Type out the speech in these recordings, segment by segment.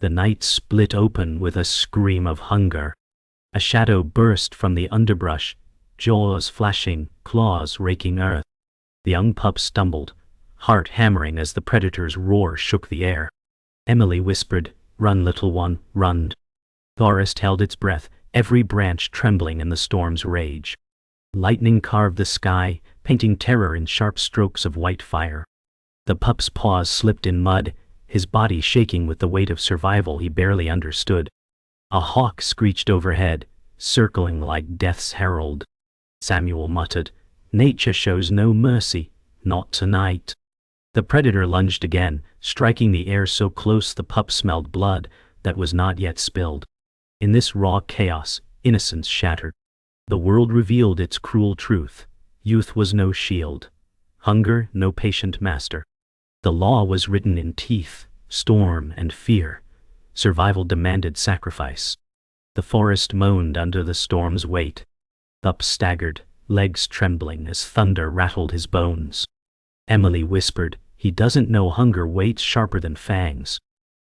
The night split open with a scream of hunger. A shadow burst from the underbrush, jaws flashing, claws raking earth. The young pup stumbled, heart hammering as the predator's roar shook the air. Emily whispered, "Run, little one, run." The forest held its breath, every branch trembling in the storm's rage. Lightning carved the sky, painting terror in sharp strokes of white fire. The pup's paws slipped in mud, his body shaking with the weight of survival he barely understood. A hawk screeched overhead, circling like death's herald. Samuel muttered, "Nature shows no mercy, not tonight." The predator lunged again, striking the air so close the pup smelled blood that was not yet spilled. In this raw chaos, innocence shattered. The world revealed its cruel truth. Youth was no shield. Hunger no patient master. The law was written in teeth, storm, and fear. Survival demanded sacrifice. The forest moaned under the storm's weight. Pup staggered, legs trembling as thunder rattled his bones. Emily whispered, "He doesn't know hunger waits sharper than fangs."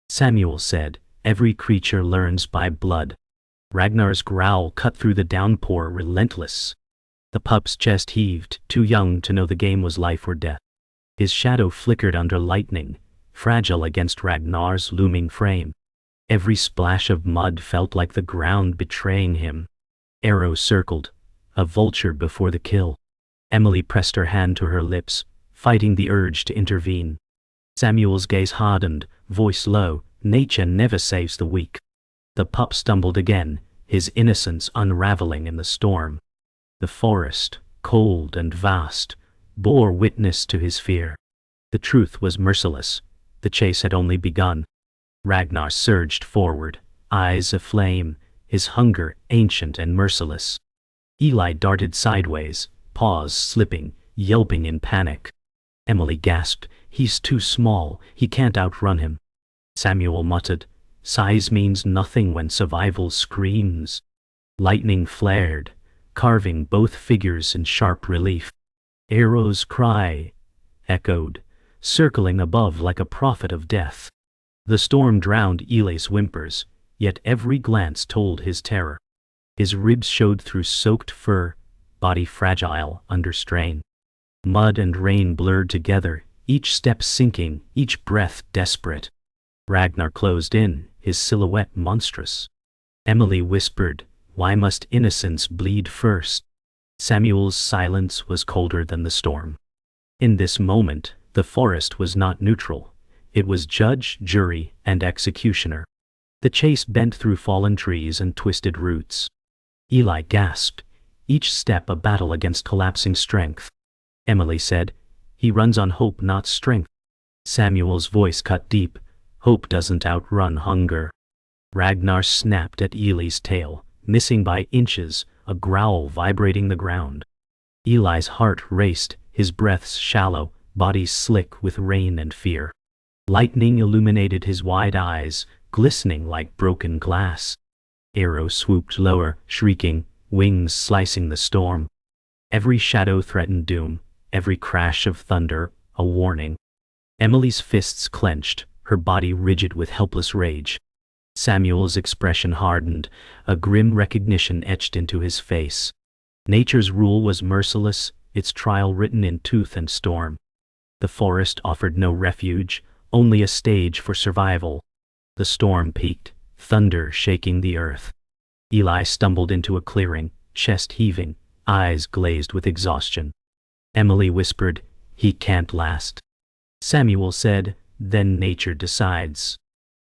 Samuel said, "Every creature learns by blood." Ragnar's growl cut through the downpour, relentless. The pup's chest heaved, too young to know the game was life or death. His shadow flickered under lightning, fragile against Ragnar's looming frame. Every splash of mud felt like the ground betraying him. Arrows circled, a vulture before the kill. Emily pressed her hand to her lips, fighting the urge to intervene. Samuel's gaze hardened, voice low, "Nature never saves the weak." The pup stumbled again, his innocence unraveling in the storm. The forest, cold and vast, bore witness to his fear. The truth was merciless. The chase had only begun. Ragnar surged forward, eyes aflame, his hunger ancient and merciless. Eli darted sideways, paws slipping, yelping in panic. Emily gasped, "He's too small, he can't outrun him." Samuel muttered, "Size means nothing when survival screams." Lightning flared, carving both figures in sharp relief. Arrow's cry echoed, circling above like a prophet of death. The storm drowned Eli's whimpers, yet every glance told his terror. His ribs showed through soaked fur, body fragile under strain. Mud and rain blurred together, each step sinking, each breath desperate. Ragnar closed in, his silhouette monstrous. Emily whispered, "Why must innocence bleed first?" Samuel's silence was colder than the storm. In this moment, the forest was not neutral. It was judge, jury, and executioner. The chase bent through fallen trees and twisted roots. Eli gasped, each step a battle against collapsing strength. Emily said, "He runs on hope, not strength." Samuel's voice cut deep, "Hope doesn't outrun hunger." Ragnar snapped at Eli's tail, missing by inches, a growl vibrating the ground. Eli's heart raced, his breaths shallow, body slick with rain and fear. Lightning illuminated his wide eyes, glistening like broken glass. Arrow swooped lower, shrieking, wings slicing the storm. Every shadow threatened doom, every crash of thunder, a warning. Emily's fists clenched, her body rigid with helpless rage. Samuel's expression hardened, a grim recognition etched into his face. Nature's rule was merciless, its trial written in tooth and storm. The forest offered no refuge, only a stage for survival. The storm peaked, thunder shaking the earth. Eli stumbled into a clearing, chest heaving, eyes glazed with exhaustion. Emily whispered, "He can't last." Samuel said, "Then nature decides."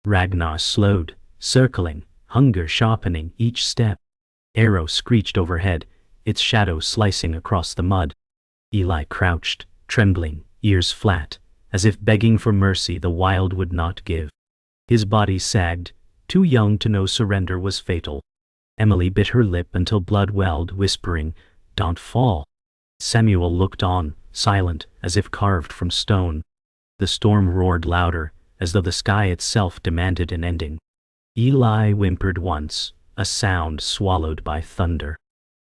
Ragnar slowed, circling, hunger sharpening each step. Arrow screeched overhead, its shadow slicing across the mud. Eli crouched, trembling, ears flat, as if begging for mercy the wild would not give. His body sagged, too young to know surrender was fatal. Emily bit her lip until blood welled, whispering, "Don't fall." Samuel looked on, silent, as if carved from stone. The storm roared louder, as though the sky itself demanded an ending. Eli whimpered once, a sound swallowed by thunder.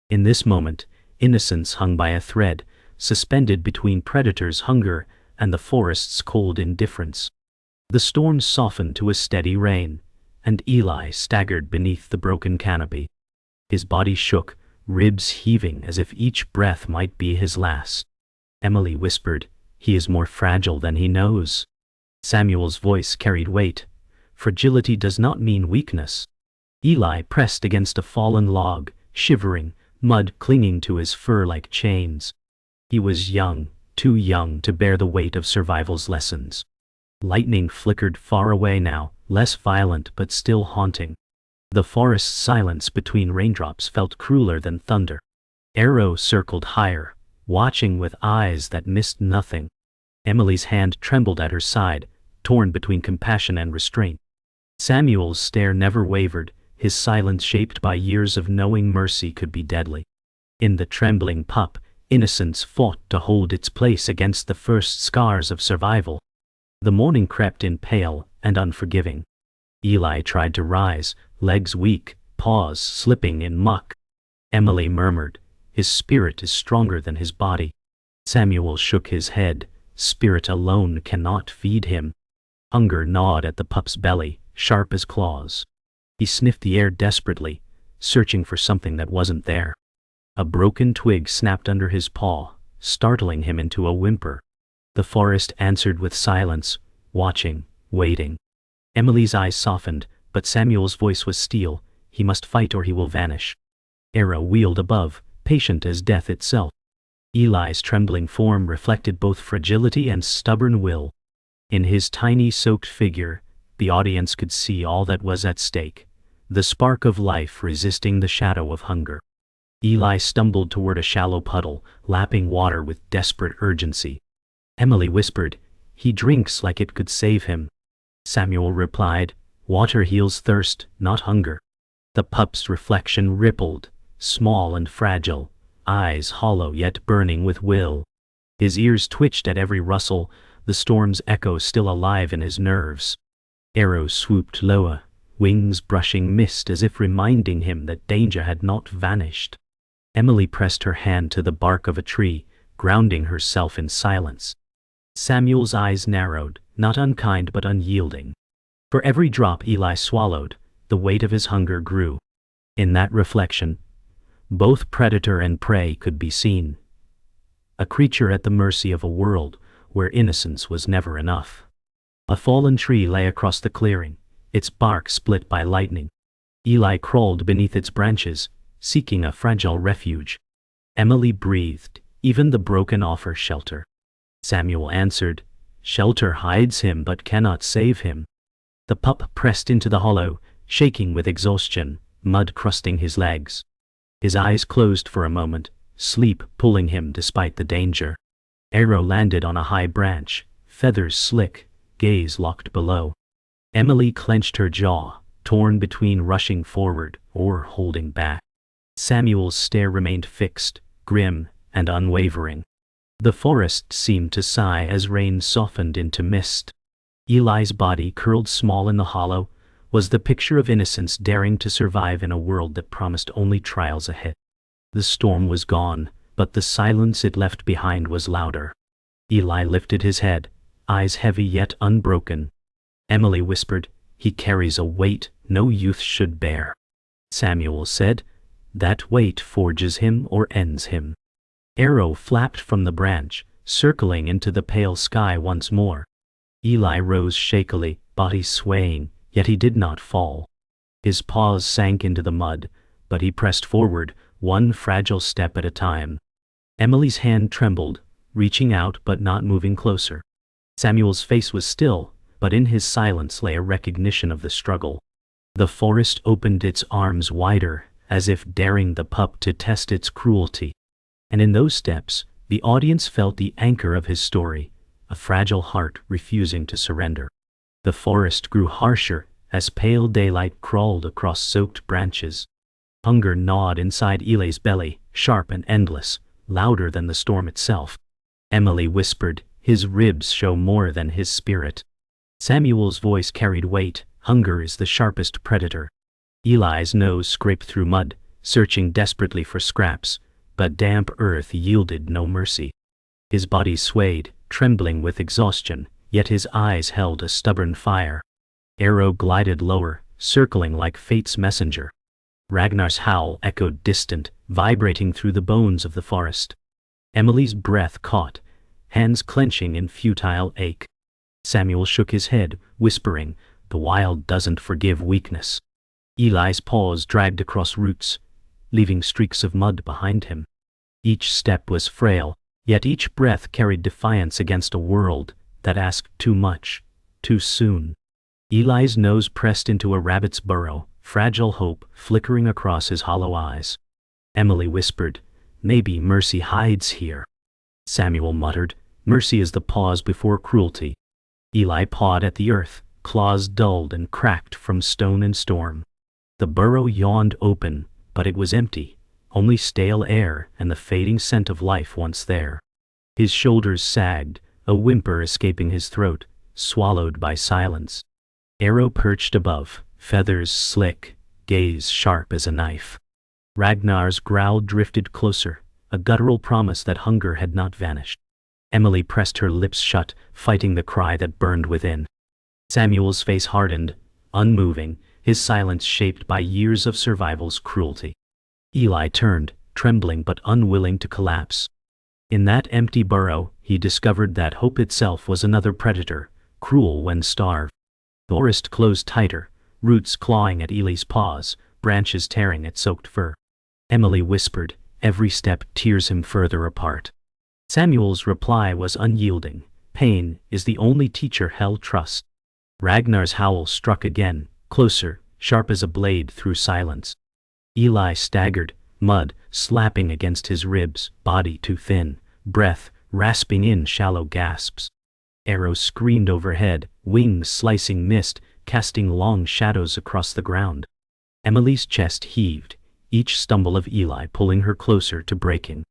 In this moment, innocence hung by a thread, suspended between predators' hunger and the forest's cold indifference. The storm softened to a steady rain, and Eli staggered beneath the broken canopy. His body shook, ribs heaving as if each breath might be his last. Emily whispered, "He is more fragile than he knows." Samuel's voice carried weight. "Fragility does not mean weakness." Eli pressed against a fallen log, shivering, mud clinging to his fur like chains. He was young, too young to bear the weight of survival's lessons. Lightning flickered far away now, less violent but still haunting. The forest's silence between raindrops felt crueler than thunder. Arrow circled higher, watching with eyes that missed nothing. Emily's hand trembled at her side, torn between compassion and restraint. Samuel's stare never wavered, his silence shaped by years of knowing mercy could be deadly. In the trembling pup, innocence fought to hold its place against the first scars of survival. The morning crept in pale and unforgiving. Eli tried to rise, legs weak, paws slipping in muck. Emily murmured, "His spirit is stronger than his body." Samuel shook his head, "Spirit alone cannot feed him." Hunger gnawed at the pup's belly, sharp as claws. He sniffed the air desperately, searching for something that wasn't there. A broken twig snapped under his paw, startling him into a whimper. The forest answered with silence, watching, waiting. Emily's eyes softened, but Samuel's voice was steel. He must fight or he will vanish. Arrow wheeled above, patient as death itself. Eli's trembling form reflected both fragility and stubborn will. In his tiny soaked figure, the audience could see all that was at stake, the spark of life resisting the shadow of hunger. Eli stumbled toward a shallow puddle, lapping water with desperate urgency. Emily whispered, "He drinks like it could save him." Samuel replied, "Water heals thirst, not hunger." The pup's reflection rippled, small and fragile, eyes hollow yet burning with will. His ears twitched at every rustle, the storm's echo still alive in his nerves. Arrows swooped lower, wings brushing mist as if reminding him that danger had not vanished. Emily pressed her hand to the bark of a tree, grounding herself in silence. Samuel's eyes narrowed, not unkind but unyielding. For every drop Eli swallowed, the weight of his hunger grew. In that reflection, both predator and prey could be seen. A creature at the mercy of a world where innocence was never enough. A fallen tree lay across the clearing, its bark split by lightning. Eli crawled beneath its branches, seeking a fragile refuge. Emily breathed, even the broken offer shelter. Samuel answered, "Shelter hides him but cannot save him." The pup pressed into the hollow, shaking with exhaustion, mud crusting his legs. His eyes closed for a moment, sleep pulling him despite the danger. Arrow landed on a high branch, feathers slick, gaze locked below. Emily clenched her jaw, torn between rushing forward or holding back. Samuel's stare remained fixed, grim, and unwavering. The forest seemed to sigh as rain softened into mist. Eli's body, curled small in the hollow, was the picture of innocence daring to survive in a world that promised only trials ahead. The storm was gone, but the silence it left behind was louder. Eli lifted his head, eyes heavy yet unbroken. Emily whispered, "He carries a weight no youth should bear." Samuel said, "That weight forges him or ends him." Arrow flapped from the branch, circling into the pale sky once more. Eli rose shakily, body swaying, yet he did not fall. His paws sank into the mud, but he pressed forward, one fragile step at a time. Emily's hand trembled, reaching out but not moving closer. Samuel's face was still, but in his silence lay a recognition of the struggle. The forest opened its arms wider, as if daring the pup to test its cruelty. And in those steps, the audience felt the anchor of his story, a fragile heart refusing to surrender. The forest grew harsher as pale daylight crawled across soaked branches. Hunger gnawed inside Eli's belly, sharp and endless, louder than the storm itself. Emily whispered, "His ribs show more than his spirit." Samuel's voice carried weight, "Hunger is the sharpest predator." Eli's nose scraped through mud, searching desperately for scraps, but damp earth yielded no mercy. His body swayed, trembling with exhaustion, yet his eyes held a stubborn fire. Arrow glided lower, circling like fate's messenger. Ragnar's howl echoed distant, vibrating through the bones of the forest. Emily's breath caught, hands clenching in futile ache. Samuel shook his head, whispering, "The wild doesn't forgive weakness." Eli's paws dragged across roots, leaving streaks of mud behind him. Each step was frail, yet each breath carried defiance against a world that asked too much, too soon. Eli's nose pressed into a rabbit's burrow, fragile hope flickering across his hollow eyes. Emily whispered, "Maybe mercy hides here." Samuel muttered, "Mercy is the pause before cruelty." Eli pawed at the earth, claws dulled and cracked from stone and storm. The burrow yawned open, but it was empty, only stale air and the fading scent of life once there. His shoulders sagged, a whimper escaping his throat, swallowed by silence. Arrow perched above, feathers slick, gaze sharp as a knife. Ragnar's growl drifted closer, a guttural promise that hunger had not vanished. Emily pressed her lips shut, fighting the cry that burned within. Samuel's face hardened, unmoving, his silence shaped by years of survival's cruelty. Eli turned, trembling but unwilling to collapse. In that empty burrow, he discovered that hope itself was another predator, cruel when starved. The forest closed tighter, roots clawing at Eli's paws, branches tearing at soaked fur. Emily whispered, "Every step tears him further apart." Samuel's reply was unyielding, "Pain is the only teacher hell trusts." Ragnar's howl struck again, closer, sharp as a blade through silence. Eli staggered, mud slapping against his ribs, body too thin, breath rasping in shallow gasps. Arrows screamed overhead, wings slicing mist, casting long shadows across the ground. Emily's chest heaved, each stumble of Eli pulling her closer to breaking.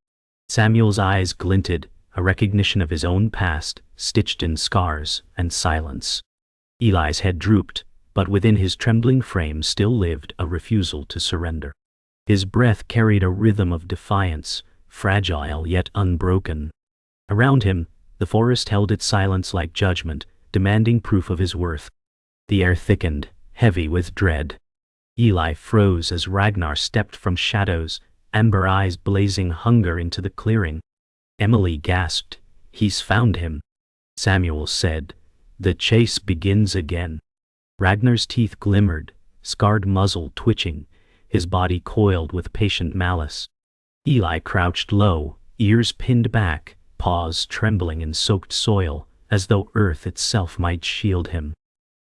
Samuel's eyes glinted, a recognition of his own past, stitched in scars and silence. Eli's head drooped, but within his trembling frame still lived a refusal to surrender. His breath carried a rhythm of defiance, fragile yet unbroken. Around him, the forest held its silence like judgment, demanding proof of his worth. The air thickened, heavy with dread. Eli froze as Ragnar stepped from shadows, amber eyes blazing hunger into the clearing. Emily gasped, "He's found him." Samuel said, "The chase begins again." Ragnar's teeth glimmered, scarred muzzle twitching, his body coiled with patient malice. Eli crouched low, ears pinned back, paws trembling in soaked soil, as though earth itself might shield him.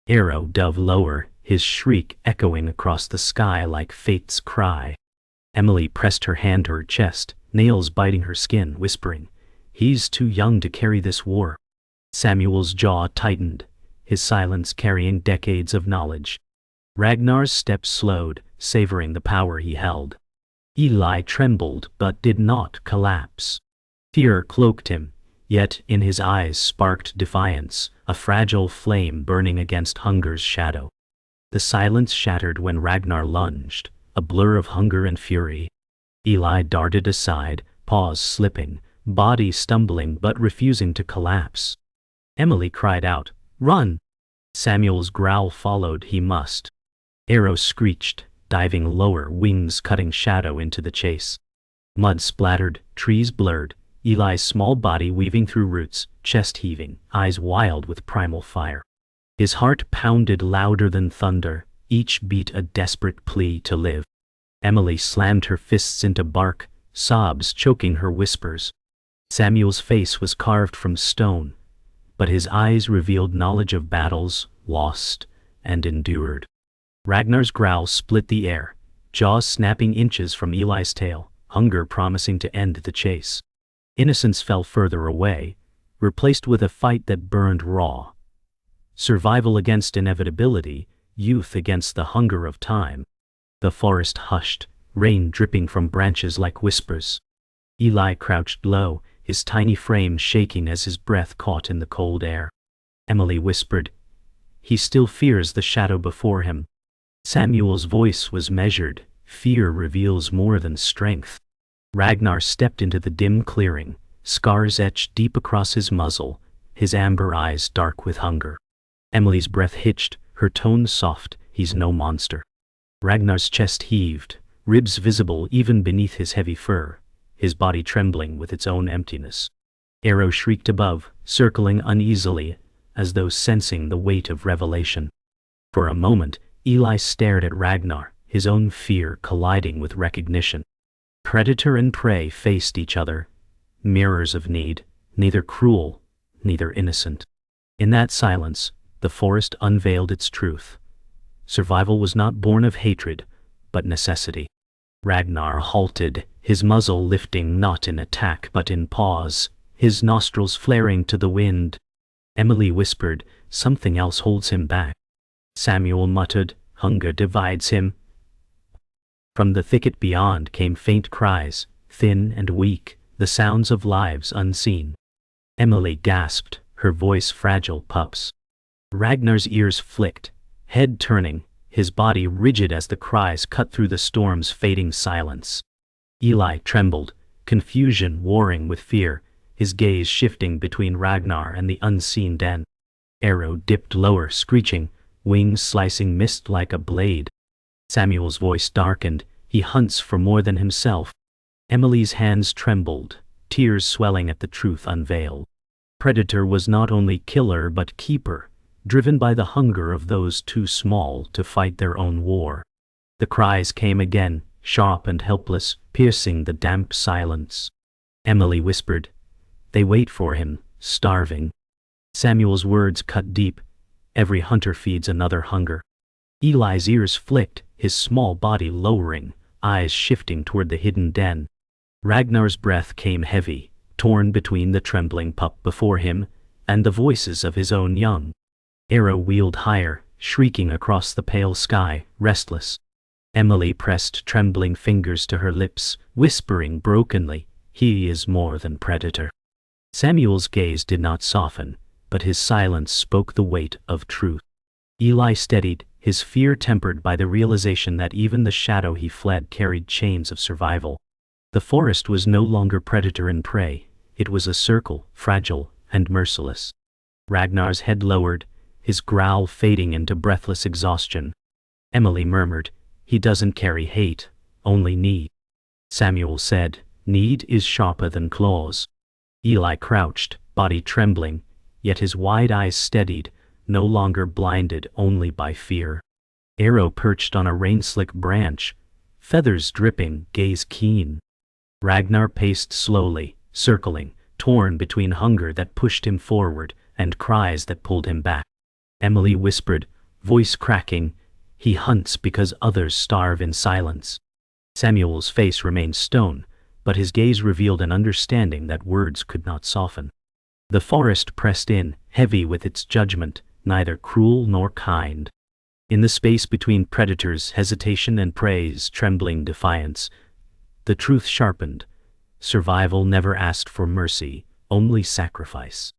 Arrow dove lower, his shriek echoing across the sky like fate's cry. Emily pressed her hand to her chest, nails biting her skin, whispering, "He's too young to carry this war." Samuel's jaw tightened, his silence carrying decades of knowledge. Ragnar's steps slowed, savoring the power he held. Eli trembled but did not collapse. Fear cloaked him, yet in his eyes sparked defiance, a fragile flame burning against hunger's shadow. The silence shattered when Ragnar lunged, a blur of hunger and fury. Eli darted aside, paws slipping, body stumbling but refusing to collapse. Emily cried out, "Run!" Samuel's growl followed, "He must." Arrow screeched, diving lower, wings cutting shadow into the chase. Mud splattered, trees blurred, Eli's small body weaving through roots, chest heaving, eyes wild with primal fire. His heart pounded louder than thunder, each beat a desperate plea to live. Emily slammed her fists into bark, sobs choking her whispers. Samuel's face was carved from stone, but his eyes revealed knowledge of battles lost and endured. Ragnar's growl split the air, jaws snapping inches from Eli's tail, hunger promising to end the chase. Innocence fell further away, replaced with a fight that burned raw. Survival against inevitability, youth against the hunger of time. The forest hushed, rain dripping from branches like whispers. Eli crouched low, his tiny frame shaking as his breath caught in the cold air. Emily whispered, "He still fears the shadow before him." Samuel's voice was measured, "Fear reveals more than strength." Ragnar stepped into the dim clearing, scars etched deep across his muzzle, his amber eyes dark with hunger. Emily's breath hitched, her tone soft, he's no monster. Ragnar's chest heaved, ribs visible even beneath his heavy fur, his body trembling with its own emptiness. Arrow shrieked above, circling uneasily, as though sensing the weight of revelation. For a moment, Eli stared at Ragnar, his own fear colliding with recognition. Predator and prey faced each other, mirrors of need, neither cruel, neither innocent. In that silence, the forest unveiled its truth. Survival was not born of hatred, but necessity. Ragnar halted, his muzzle lifting not in attack but in pause, his nostrils flaring to the wind. Emily whispered, "Something else holds him back." Samuel muttered, "Hunger divides him." From the thicket beyond came faint cries, thin and weak, the sounds of lives unseen. Emily gasped, her voice fragile. "Pups." Ragnar's ears flicked, head turning, his body rigid as the cries cut through the storm's fading silence. Eli trembled, confusion warring with fear, his gaze shifting between Ragnar and the unseen den. Arrow dipped lower, screeching, wings slicing mist like a blade. Samuel's voice darkened, "He hunts for more than himself." Emily's hands trembled, tears swelling at the truth unveiled. Predator was not only killer but keeper, driven by the hunger of those too small to fight their own war. The cries came again, sharp and helpless, piercing the damp silence. Emily whispered, "They wait for him, starving." Samuel's words cut deep, "Every hunter feeds another hunger." Eli's ears flicked, his small body lowering, eyes shifting toward the hidden den. Ragnar's breath came heavy, torn between the trembling pup before him and the voices of his own young. Arrow wheeled higher, shrieking across the pale sky, restless. Emily pressed trembling fingers to her lips, whispering brokenly, "He is more than predator." Samuel's gaze did not soften, but his silence spoke the weight of truth. Eli steadied, his fear tempered by the realization that even the shadow he fled carried chains of survival. The forest was no longer predator and prey, it was a circle, fragile and merciless. Ragnar's head lowered, his growl fading into breathless exhaustion. Emily murmured, "He doesn't carry hate, only need." Samuel said, "Need is sharper than claws." Eli crouched, body trembling, yet his wide eyes steadied, no longer blinded only by fear. Arrow perched on a rain-slick branch, feathers dripping, gaze keen. Ragnar paced slowly, circling, torn between hunger that pushed him forward and cries that pulled him back. Emily whispered, voice cracking, "He hunts because others starve in silence." Samuel's face remained stone, but his gaze revealed an understanding that words could not soften. The forest pressed in, heavy with its judgment, neither cruel nor kind. In the space between predators' hesitation and prey's trembling defiance, the truth sharpened. Survival never asked for mercy, only sacrifice.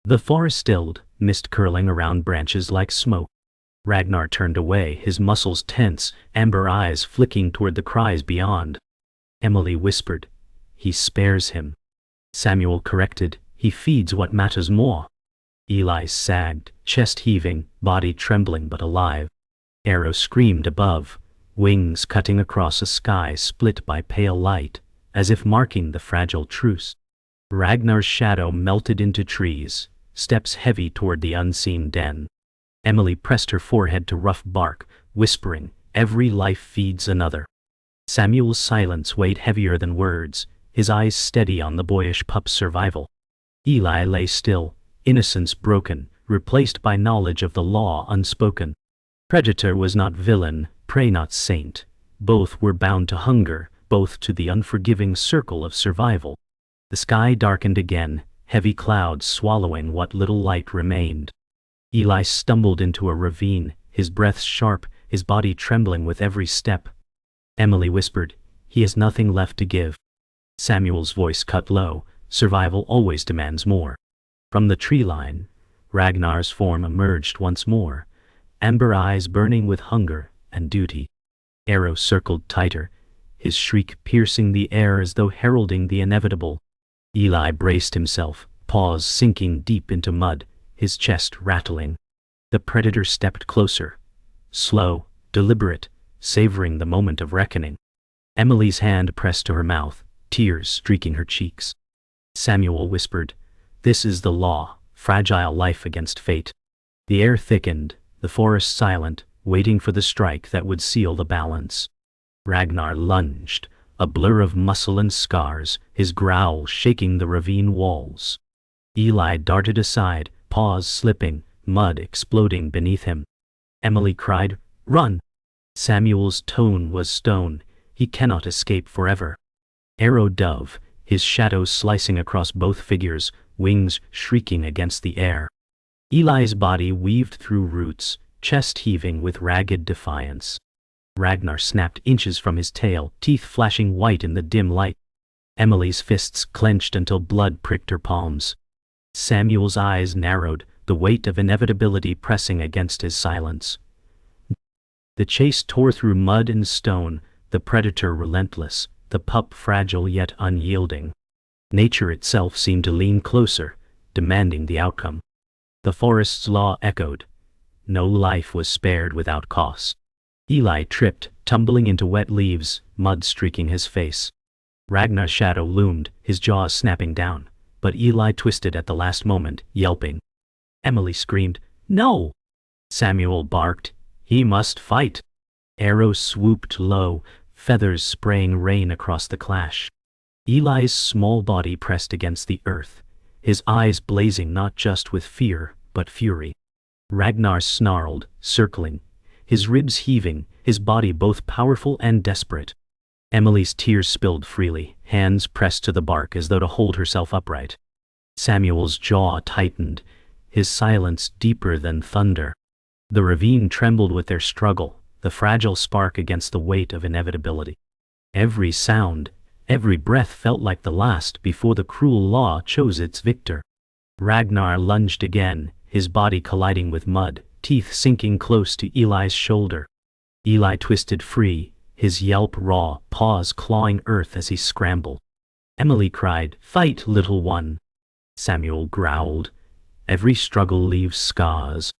The forest stilled, mist curling around branches like smoke. Ragnar turned away, his muscles tense, amber eyes flicking toward the cries beyond. Emily whispered, "He spares him." Samuel corrected, "He feeds what matters more." Eli sagged, chest heaving, body trembling but alive. Arrow screamed above, wings cutting across a sky split by pale light, as if marking the fragile truce. Ragnar's shadow melted into trees, steps heavy toward the unseen den. Emily pressed her forehead to rough bark, whispering, "Every life feeds another." Samuel's silence weighed heavier than words, his eyes steady on the boyish pup's survival. Eli lay still, innocence broken, replaced by knowledge of the law unspoken. Predator was not villain, prey not saint. Both were bound to hunger, both to the unforgiving circle of survival. The sky darkened again, heavy clouds swallowing what little light remained. Eli stumbled into a ravine, his breath sharp, his body trembling with every step. Emily whispered, "He has nothing left to give." Samuel's voice cut low, survival always demands more. From the tree line, Ragnar's form emerged once more, amber eyes burning with hunger and duty. Arrow circled tighter, his shriek piercing the air as though heralding the inevitable. Eli braced himself, paws sinking deep into mud, his chest rattling. The predator stepped closer, slow, deliberate, savoring the moment of reckoning. Emily's hand pressed to her mouth, tears streaking her cheeks. Samuel whispered, "This is the law, fragile life against fate." The air thickened, the forest silent, waiting for the strike that would seal the balance. Ragnar lunged, a blur of muscle and scars, his growl shaking the ravine walls. Eli darted aside, paws slipping, mud exploding beneath him. Emily cried, "Run!" Samuel's tone was stone. "He cannot escape forever." Arrow dove, his shadow slicing across both figures, wings shrieking against the air. Eli's body weaved through roots, chest heaving with ragged defiance. Ragnar snapped inches from his tail, teeth flashing white in the dim light. Emily's fists clenched until blood pricked her palms. Samuel's eyes narrowed, the weight of inevitability pressing against his silence. The chase tore through mud and stone, the predator relentless, the pup fragile yet unyielding. Nature itself seemed to lean closer, demanding the outcome. The forest's law echoed. No life was spared without cost. Eli tripped, tumbling into wet leaves, mud streaking his face. Ragnar's shadow loomed, his jaws snapping down, but Eli twisted at the last moment, yelping. Emily screamed, "No!" Samuel barked, "He must fight!" Arrows swooped low, feathers spraying rain across the clash. Eli's small body pressed against the earth, his eyes blazing not just with fear, but fury. Ragnar snarled, circling, his ribs heaving, his body both powerful and desperate. Emily's tears spilled freely, hands pressed to the bark as though to hold herself upright. Samuel's jaw tightened, his silence deeper than thunder. The ravine trembled with their struggle, the fragile spark against the weight of inevitability. Every sound, every breath felt like the last before the cruel law chose its victor. Ragnar lunged again, his body colliding with mud, teeth sinking close to Eli's shoulder. Eli twisted free, his yelp raw, paws clawing earth as he scrambled. Emily cried, "Fight, little one!" Samuel growled, "Every struggle leaves scars."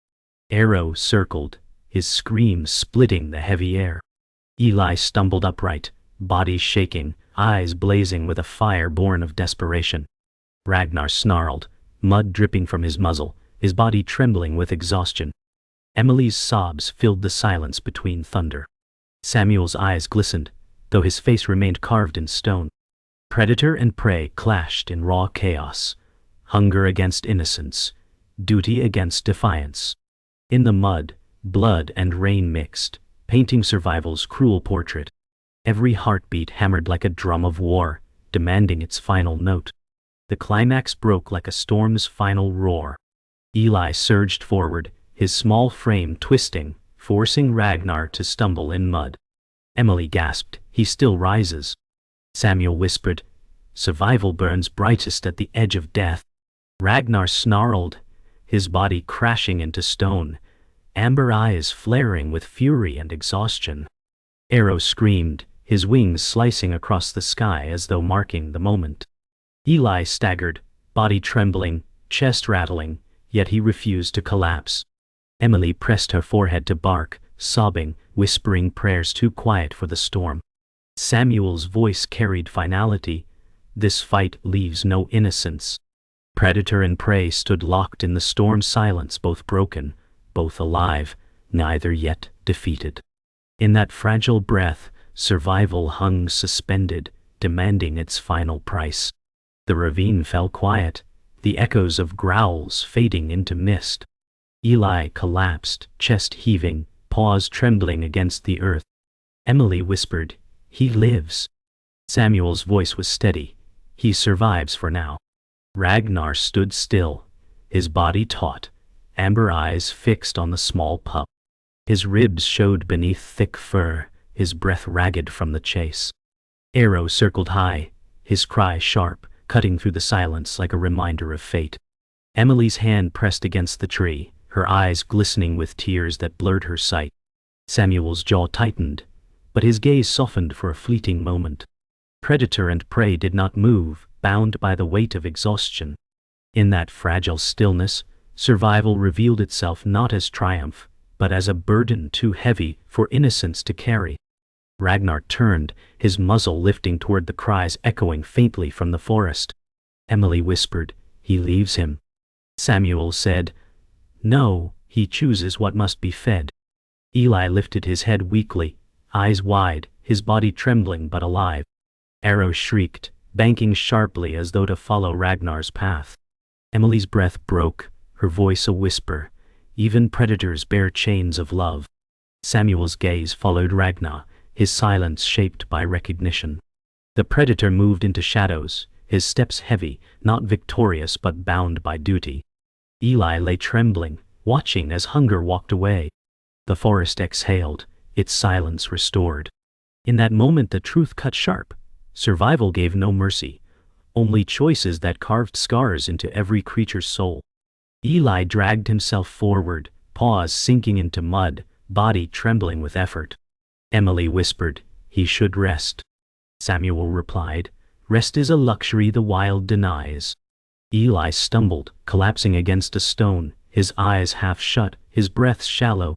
Arrow circled, his scream splitting the heavy air. Eli stumbled upright, body shaking, eyes blazing with a fire born of desperation. Ragnar snarled, mud dripping from his muzzle, his body trembling with exhaustion. Emily's sobs filled the silence between thunder. Samuel's eyes glistened, though his face remained carved in stone. Predator and prey clashed in raw chaos, hunger against innocence, duty against defiance. In the mud, blood and rain mixed, painting survival's cruel portrait. Every heartbeat hammered like a drum of war, demanding its final note. The climax broke like a storm's final roar. Eli surged forward, his small frame twisting, forcing Ragnar to stumble in mud. Emily gasped, "He still rises." Samuel whispered, "Survival burns brightest at the edge of death." Ragnar snarled, his body crashing into stone, amber eyes flaring with fury and exhaustion. Arrow screamed, his wings slicing across the sky as though marking the moment. Eli staggered, body trembling, chest rattling, yet he refused to collapse. Emily pressed her forehead to bark, sobbing, whispering prayers too quiet for the storm. Samuel's voice carried finality. "This fight leaves no innocence." Predator and prey stood locked in the storm silence, both broken, both alive, neither yet defeated. In that fragile breath, survival hung suspended, demanding its final price. The ravine fell quiet, the echoes of growls fading into mist. Eli collapsed, chest heaving, paws trembling against the earth. Emily whispered, "He lives." Samuel's voice was steady. "He survives for now." Ragnar stood still, his body taut, amber eyes fixed on the small pup. His ribs showed beneath thick fur, his breath ragged from the chase. Arrow circled high, his cry sharp, cutting through the silence like a reminder of fate. Emily's hand pressed against the tree, her eyes glistening with tears that blurred her sight. Samuel's jaw tightened, but his gaze softened for a fleeting moment. Predator and prey did not move, bound by the weight of exhaustion. In that fragile stillness, survival revealed itself not as triumph, but as a burden too heavy for innocence to carry. Ragnar turned, his muzzle lifting toward the cries echoing faintly from the forest. Emily whispered, "He leaves him." Samuel said, "No, he chooses what must be fed." Eli lifted his head weakly, eyes wide, his body trembling but alive. Arrow shrieked, banking sharply as though to follow Ragnar's path. Emily's breath broke, her voice a whisper. Even predators bear chains of love. Samuel's gaze followed Ragnar, his silence shaped by recognition. The predator moved into shadows, his steps heavy, not victorious but bound by duty. Eli lay trembling, watching as hunger walked away. The forest exhaled, its silence restored. In that moment the truth cut sharp. Survival gave no mercy, only choices that carved scars into every creature's soul. Eli dragged himself forward, paws sinking into mud, body trembling with effort. Emily whispered, "He should rest." Samuel replied, "Rest is a luxury the wild denies." Eli stumbled, collapsing against a stone, his eyes half shut, his breath shallow.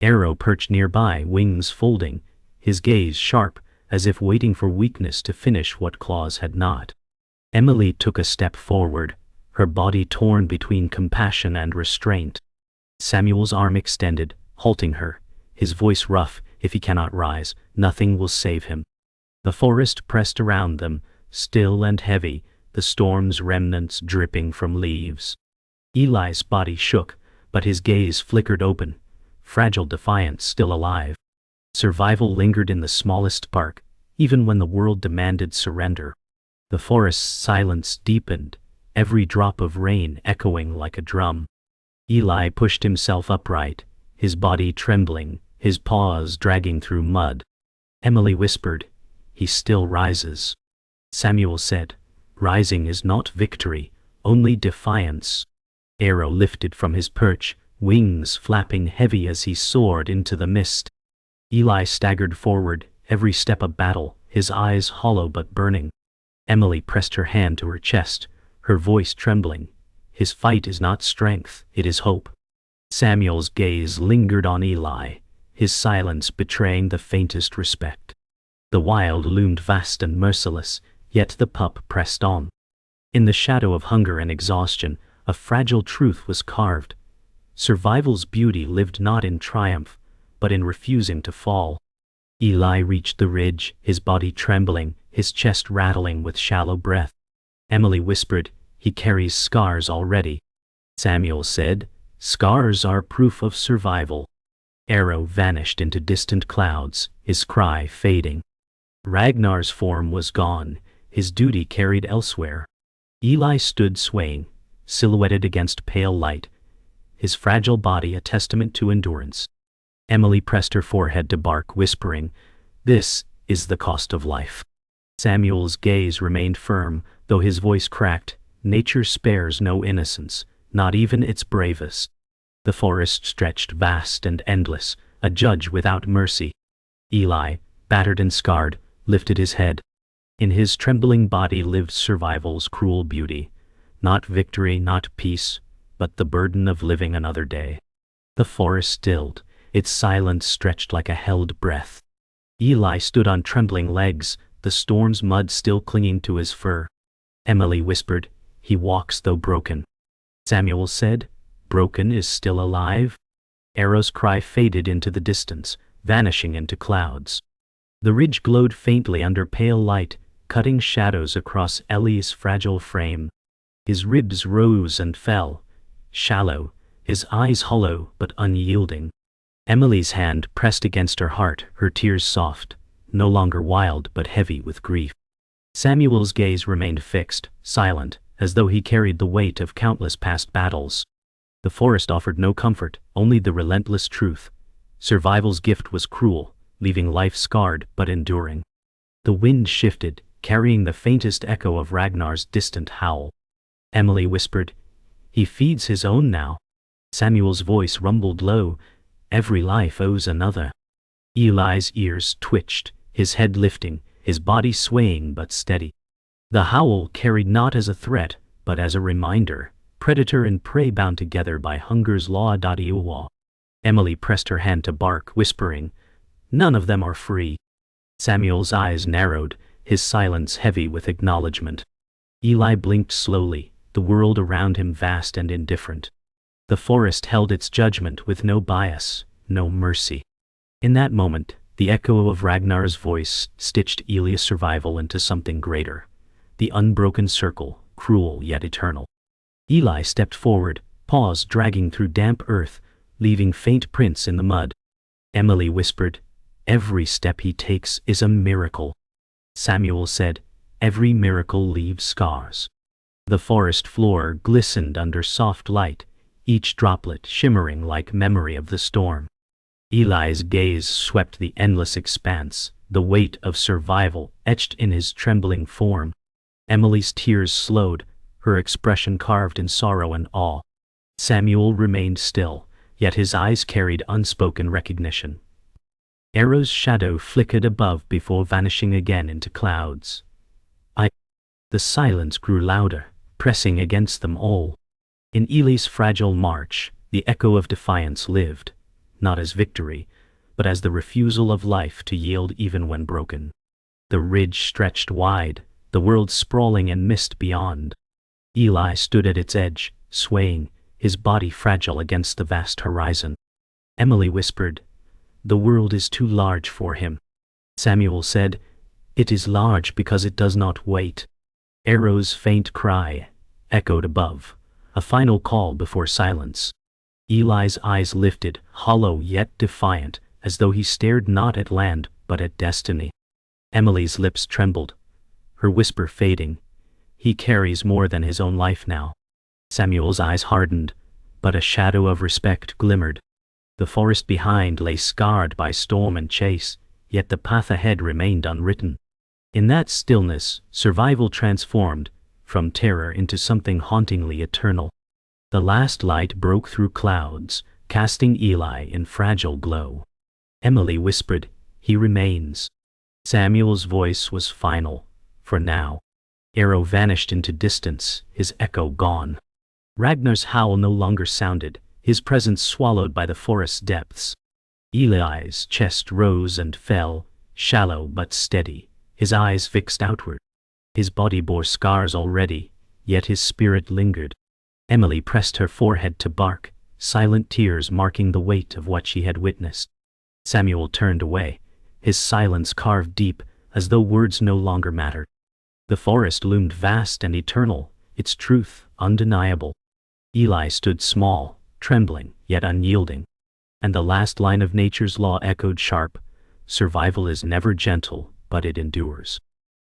Arrow perched nearby, wings folding, his gaze sharp, as if waiting for weakness to finish what claws had not. Emily took a step forward, her body torn between compassion and restraint. Samuel's arm extended, halting her, his voice rough, "If he cannot rise, nothing will save him." The forest pressed around them, still and heavy, the storm's remnants dripping from leaves. Eli's body shook, but his gaze flickered open, fragile defiance still alive. Survival lingered in the smallest spark, even when the world demanded surrender. The forest's silence deepened, every drop of rain echoing like a drum. Eli pushed himself upright, his body trembling, his paws dragging through mud. Emily whispered, "He still rises." Samuel said, "Rising is not victory, only defiance." Arrow lifted from his perch, wings flapping heavy as he soared into the mist. Eli staggered forward, every step a battle, his eyes hollow but burning. Emily pressed her hand to her chest, her voice trembling. "His fight is not strength, it is hope." Samuel's gaze lingered on Eli, his silence betraying the faintest respect. The wild loomed vast and merciless, yet the pup pressed on. In the shadow of hunger and exhaustion, a fragile truth was carved. Survival's beauty lived not in triumph, but in refusing to fall. Eli reached the ridge, his body trembling, his chest rattling with shallow breath. Emily whispered, "He carries scars already." Samuel said, "Scars are proof of survival." Arrow vanished into distant clouds, his cry fading. Ragnar's form was gone, his duty carried elsewhere. Eli stood swaying, silhouetted against pale light, his fragile body a testament to endurance. Emily pressed her forehead to bark, whispering, "This is the cost of life." Samuel's gaze remained firm, though his voice cracked. Nature spares no innocence, not even its bravest. The forest stretched vast and endless, a judge without mercy. Eli, battered and scarred, lifted his head. In his trembling body lived survival's cruel beauty. Not victory, not peace, but the burden of living another day. The forest stilled, its silence stretched like a held breath. Eli stood on trembling legs, the storm's mud still clinging to his fur. Emily whispered, "He walks though broken." Samuel said, "Broken is still alive?" Arrow's cry faded into the distance, vanishing into clouds. The ridge glowed faintly under pale light, cutting shadows across Ellie's fragile frame. His ribs rose and fell, shallow, his eyes hollow but unyielding. Emily's hand pressed against her heart, her tears soft, no longer wild but heavy with grief. Samuel's gaze remained fixed, silent, as though he carried the weight of countless past battles. The forest offered no comfort, only the relentless truth. Survival's gift was cruel, leaving life scarred but enduring. The wind shifted, carrying the faintest echo of Ragnar's distant howl. Emily whispered, "He feeds his own now." Samuel's voice rumbled low, "Every life owes another." Eli's ears twitched, his head lifting, his body swaying but steady. The howl carried not as a threat, but as a reminder, predator and prey bound together by hunger's law. Emily pressed her hand to bark, whispering, "None of them are free." Samuel's eyes narrowed, his silence heavy with acknowledgement. Eli blinked slowly, the world around him vast and indifferent. The forest held its judgment with no bias, no mercy. In that moment, the echo of Ragnar's voice stitched Eli's survival into something greater. The unbroken circle, cruel yet eternal. Eli stepped forward, paws dragging through damp earth, leaving faint prints in the mud. Emily whispered, "Every step he takes is a miracle." Samuel said, "Every miracle leaves scars." The forest floor glistened under soft light, each droplet shimmering like memory of the storm. Eli's gaze swept the endless expanse, the weight of survival etched in his trembling form. Emily's tears slowed, her expression carved in sorrow and awe. Samuel remained still, yet his eyes carried unspoken recognition. Arrow's shadow flickered above before vanishing again into clouds. The silence grew louder, pressing against them all. In Eli's fragile march, the echo of defiance lived, not as victory, but as the refusal of life to yield even when broken. The ridge stretched wide, the world sprawling in mist beyond. Eli stood at its edge, swaying, his body fragile against the vast horizon. Emily whispered, "The world is too large for him." Samuel said, "It is large because it does not wait." Arrow's faint cry echoed above, a final call before silence. Eli's eyes lifted, hollow yet defiant, as though he stared not at land but at destiny. Emily's lips trembled, her whisper fading, "He carries more than his own life now." Samuel's eyes hardened, but a shadow of respect glimmered. The forest behind lay scarred by storm and chase, yet the path ahead remained unwritten. In that stillness, survival transformed, from terror into something hauntingly eternal. The last light broke through clouds, casting Eli in fragile glow. Emily whispered, "He remains." Samuel's voice was final, for now. Arrow vanished into distance, his echo gone. Ragnar's howl no longer sounded, his presence swallowed by the forest's depths. Eli's chest rose and fell, shallow but steady, his eyes fixed outward. His body bore scars already, yet his spirit lingered. Emily pressed her forehead to bark, silent tears marking the weight of what she had witnessed. Samuel turned away, his silence carved deep, as though words no longer mattered. The forest loomed vast and eternal, its truth undeniable. Eli stood small, trembling, yet unyielding. And the last line of nature's law echoed sharp, "Survival is never gentle, but it endures."